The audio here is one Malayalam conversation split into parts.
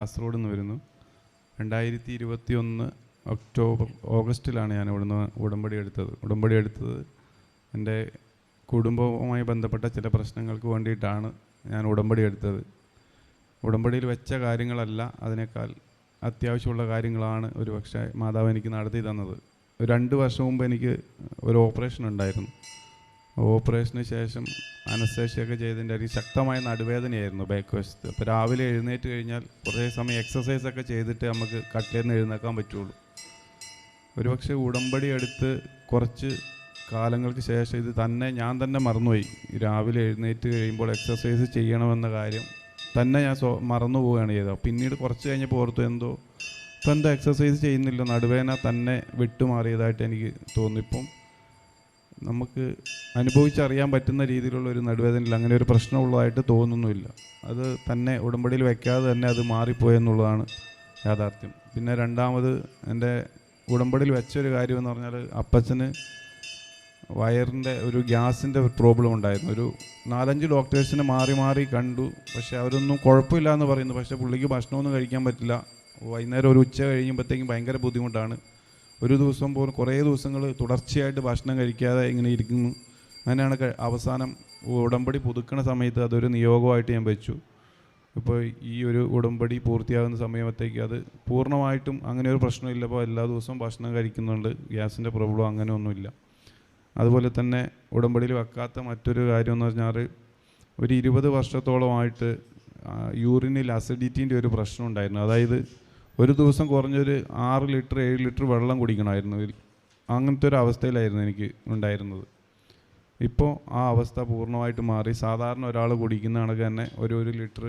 കാസർഗോഡ് നിന്ന് വരുന്നു. 2021 ഓഗസ്റ്റിലാണ് ഞാൻ ഇവിടുന്ന് ഉടമ്പടി എടുത്തത് എൻ്റെ കുടുംബവുമായി ബന്ധപ്പെട്ട ചില പ്രശ്നങ്ങൾക്ക് വേണ്ടിയിട്ടാണ് ഞാൻ ഉടമ്പടി എടുത്തത്. ഉടമ്പടിയിൽ വെച്ച കാര്യങ്ങളല്ല, അതിനേക്കാൾ അത്യാവശ്യമുള്ള കാര്യങ്ങളാണ് ഒരുപക്ഷെ മാതാവ് എനിക്ക് നടത്തി തന്നത്. 2 വർഷം മുമ്പ് എനിക്ക് ഒരു ഓപ്പറേഷൻ ഉണ്ടായിരുന്നു. ഓപ്പറേഷന് ശേഷം അനസ്തേഷ്യൊക്കെ ചെയ്തതിൻ്റെ ഒരു ശക്തമായ നടുവേദനയായിരുന്നു ബാക്ക് വശത്ത്. അപ്പോൾ രാവിലെ എഴുന്നേറ്റ് കഴിഞ്ഞാൽ കുറേ സമയം എക്സസൈസൊക്കെ ചെയ്തിട്ട് നമുക്ക് കട്ടിലിൽ നിന്ന് എഴുന്നേക്കാൻ പറ്റുള്ളൂ. ഒരുപക്ഷെ ഉടമ്പടി എടുത്ത് കുറച്ച് കാലങ്ങൾക്ക് ശേഷം ഇത് തന്നെ ഞാൻ തന്നെ മറന്നുപോയി. രാവിലെ എഴുന്നേറ്റ് കഴിയുമ്പോൾ എക്സസൈസ് ചെയ്യണമെന്ന കാര്യം തന്നെ ഞാൻ മറന്നു പോവുകയാണ് ചെയ്തത്. പിന്നീട് കുറച്ച് കഴിഞ്ഞപ്പോൾ ഓർത്തു എന്തോ എക്സസൈസ് ചെയ്യുന്നില്ല, നടുവേദന തന്നെ വിട്ടുമാറിയതായിട്ട് എനിക്ക് തോന്നി. ഇപ്പം നമുക്ക് അനുഭവിച്ചറിയാൻ പറ്റുന്ന രീതിയിലുള്ള ഒരു നടുവേദനയില്ല, അങ്ങനെ ഒരു പ്രശ്നമുള്ളതായിട്ട് തോന്നുന്നുമില്ല. അത് തന്നെ ഉടമ്പടിയിൽ വെക്കാതെ തന്നെ അത് മാറിപ്പോയെന്നുള്ളതാണ് യാഥാർത്ഥ്യം. പിന്നെ രണ്ടാമത് എൻ്റെ ഉടമ്പടിയിൽ വെച്ചൊരു കാര്യമെന്ന് പറഞ്ഞാൽ അപ്പച്ചന് വയറിൻ്റെ ഒരു ഗ്യാസിൻ്റെ പ്രോബ്ലം ഉണ്ടായിരുന്നു. ഒരു 4-5 ഡോക്ടേഴ്സിനെ മാറി കണ്ടു, പക്ഷേ അവരൊന്നും കുഴപ്പമില്ല എന്ന് പറയുന്നു. പക്ഷേ പുള്ളിക്ക് ഭക്ഷണമൊന്നും കഴിക്കാൻ പറ്റില്ല. വൈകുന്നേരം ഒരു ഉച്ച കഴിയുമ്പോഴത്തേക്കും ഭയങ്കര ബുദ്ധിമുട്ടാണ്. ഒരു ദിവസം പോലും കുറേ ദിവസങ്ങൾ തുടർച്ചയായിട്ട് ഭക്ഷണം കഴിക്കാതെ ഇങ്ങനെ ഇരിക്കുന്നു. അങ്ങനെയാണ് അവസാനം ഉടമ്പടി പുതുക്കണ സമയത്ത് അതൊരു നിയോഗമായിട്ട് ഞാൻ വെച്ചു. ഇപ്പോൾ ഈ ഒരു ഉടമ്പടി പൂർത്തിയാകുന്ന സമയത്തേക്ക് അത് പൂർണ്ണമായിട്ടും അങ്ങനെ ഒരു പ്രശ്നമില്ല. അപ്പോൾ എല്ലാ ദിവസവും ഭക്ഷണം കഴിക്കുന്നുണ്ട്, ഗ്യാസിൻ്റെ പ്രോബ്ലം അങ്ങനെ ഒന്നുമില്ല. അതുപോലെ തന്നെ ഉടമ്പടിയിൽ വെക്കാത്ത മറ്റൊരു കാര്യം എന്ന് പറഞ്ഞാൽ ഒരു 20 വർഷത്തോളമായിട്ട് യൂറിനിൽ അസിഡിറ്റീൻ്റെ ഒരു പ്രശ്നം ഉണ്ടായിരുന്നു. അതായത് ഒരു ദിവസം കുറഞ്ഞൊരു 6 ലിറ്റർ 7 ലിറ്റർ വെള്ളം കുടിക്കണമായിരുന്നു. അങ്ങനത്തെ ഒരു അവസ്ഥയിലായിരുന്നു എനിക്ക് ഉണ്ടായിരുന്നത്. ഇപ്പോൾ ആ അവസ്ഥ പൂർണ്ണമായിട്ട് മാറി. സാധാരണ ഒരാൾ കുടിക്കുന്ന കണക്ക് തന്നെ ഒരു ലിറ്റർ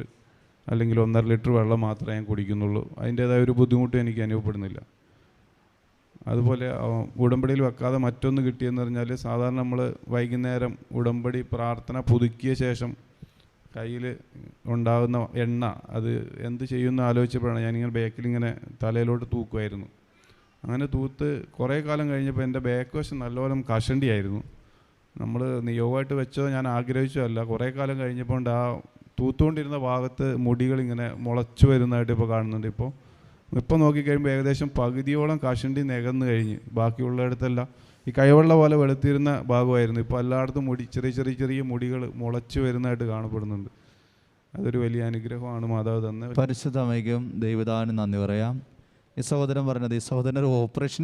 അല്ലെങ്കിൽ 1.5 ലിറ്റർ വെള്ളം മാത്രമേ ഞാൻ കുടിക്കുന്നുള്ളൂ. അതിൻ്റേതായ ഒരു ബുദ്ധിമുട്ടും എനിക്ക് അനുഭവപ്പെടുന്നില്ല. അതുപോലെ ഉടമ്പടിയിൽ വെക്കാതെ മറ്റൊന്ന് കിട്ടിയെന്ന് പറഞ്ഞാൽ, സാധാരണ നമ്മൾ വൈകുന്നേരം ഉടമ്പടി പ്രാർത്ഥന പുതുക്കിയ ശേഷം കയ്യിൽ ഉണ്ടാകുന്ന എണ്ണ അത് എന്ത് ചെയ്യുമെന്ന് ആലോചിച്ചപ്പോഴാണ് ഞാനിങ്ങനെ ബാക്കിലിങ്ങനെ തലയിലോട്ട് തൂക്കുമായിരുന്നു. അങ്ങനെ തൂത്ത് കുറേ കാലം കഴിഞ്ഞപ്പോൾ എൻ്റെ ബാക്ക് വശം നല്ലപോലെ കഷണ്ടിയായിരുന്നു. നമ്മൾ നിയോഗമായിട്ട് വെച്ചോ ഞാൻ ആഗ്രഹിച്ചതല്ല. കുറേ കാലം കഴിഞ്ഞപ്പോൾ ആ തൂത്തുകൊണ്ടിരുന്ന ഭാഗത്ത് മുടികളിങ്ങനെ മുളച്ചു വരുന്നതായിട്ട് ഇപ്പോൾ കാണുന്നുണ്ട്. ഇപ്പോൾ നോക്കിക്കഴിയുമ്പോൾ ഏകദേശം പകുതിയോളം കഷണ്ടി നികന്ന് കഴിഞ്ഞ്, ബാക്കിയുള്ളിടത്തെല്ലാം ഈ കൈവെള്ള പോലെ വെളുത്തിരുന്ന ഭാഗമായിരുന്നു. ഇപ്പോൾ എല്ലായിടത്തും ചെറിയ മുടികൾ മുളച്ചു വരുന്നതായിട്ട് കാണപ്പെടുന്നുണ്ട്. അതൊരു വലിയ അനുഗ്രഹമാണ് മാതാവ് തന്നെ. പരിശുദ്ധ അമ്മയ്ക്കും ദൈവദാനം നന്ദി പറയാം. ഈ സഹോദരൻ പറഞ്ഞത്, ഈ സഹോദരൻ ഒരു ഓപ്പറേഷൻ